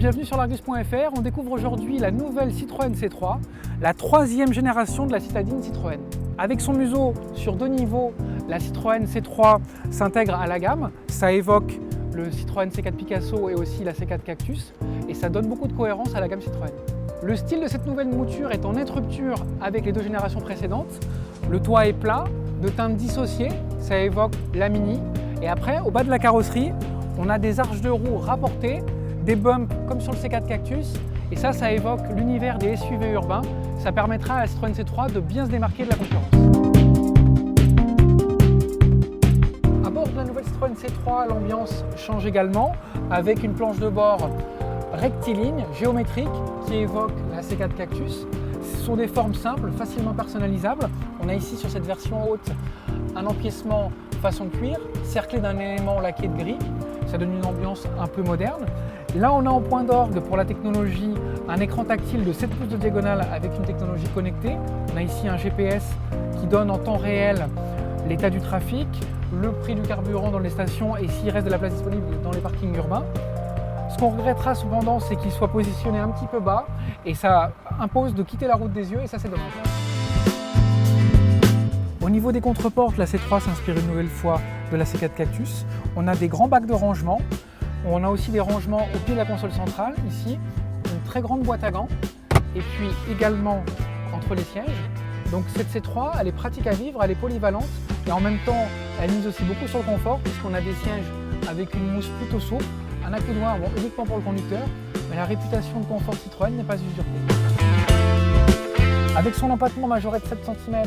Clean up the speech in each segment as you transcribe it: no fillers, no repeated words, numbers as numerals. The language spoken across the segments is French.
bienvenue sur l'Argus.fr. On découvre aujourd'hui la nouvelle Citroën C3, la troisième génération de la citadine Citroën. Avec son museau sur deux niveaux, la Citroën C3 s'intègre à la gamme. Ça évoque le Citroën C4 Picasso et aussi la C4 Cactus et ça donne beaucoup de cohérence à la gamme Citroën. Le style de cette nouvelle mouture est en nette rupture avec les deux générations précédentes. Le toit est plat, de teinte dissociée, ça évoque la Mini. Et après, au bas de la carrosserie, on a des arches de roue rapportées, des bumps comme sur le C4 Cactus, et ça évoque l'univers des SUV urbains. Ça permettra à la Citroën C3 de bien se démarquer de la concurrence. À bord de la nouvelle Citroën C3, l'ambiance change également, avec une planche de bord rectiligne, géométrique, qui évoque la C4 Cactus. Ce sont des formes simples, facilement personnalisables. On a ici sur cette version haute un empiècement façon cuir, cerclé d'un élément laqué de gris. Ça donne une ambiance un peu moderne. Là, on a en point d'orgue pour la technologie un écran tactile de 7 pouces de diagonale avec une technologie connectée. On a ici un GPS qui donne en temps réel l'état du trafic, le prix du carburant dans les stations et s'il reste de la place disponible dans les parkings urbains. Ce qu'on regrettera cependant, c'est qu'il soit positionné un petit peu bas et ça impose de quitter la route des yeux et ça c'est dommage. Au niveau des contreportes, la C3 s'inspire une nouvelle fois de la C4 Cactus. On a des grands bacs de rangement. On a aussi des rangements au pied de la console centrale, ici, une très grande boîte à gants, et puis également entre les sièges. Donc cette C3, elle est pratique à vivre, elle est polyvalente, et en même temps, elle mise aussi beaucoup sur le confort, puisqu'on a des sièges avec une mousse plutôt souple, un accoudoir uniquement pour le conducteur, mais la réputation de confort Citroën n'est pas usurpée. Avec son empattement majoré de 7 cm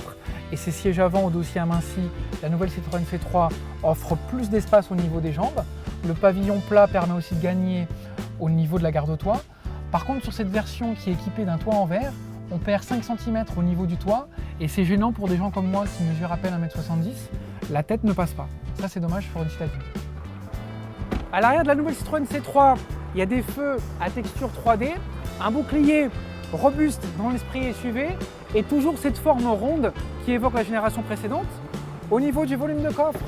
et ses sièges avant au dossier aminci, la nouvelle Citroën C3 offre plus d'espace au niveau des jambes. Le pavillon plat permet aussi de gagner au niveau de la garde-toit. Par contre, sur cette version qui est équipée d'un toit en verre, on perd 5 cm au niveau du toit et c'est gênant pour des gens comme moi qui mesurent à peine 1,70 m. La tête ne passe pas. Ça, c'est dommage pour une citadine. À l'arrière de la nouvelle Citroën C3, il y a des feux à texture 3D, un bouclier robuste dans l'esprit SUV et toujours cette forme ronde qui évoque la génération précédente. Au niveau du volume de coffre,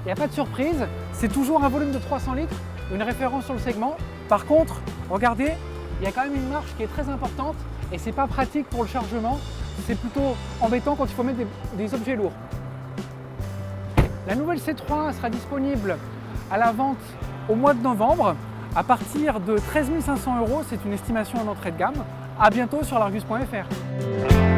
il n'y a pas de surprise, c'est toujours un volume de 300 litres, une référence sur le segment. Par contre, regardez, il y a quand même une marche qui est très importante et c'est pas pratique pour le chargement, c'est plutôt embêtant quand il faut mettre des objets lourds. La nouvelle C3 sera disponible à la vente au mois de novembre à partir de 13 500 €, c'est une estimation en entrée de gamme. À bientôt sur l'Argus.fr.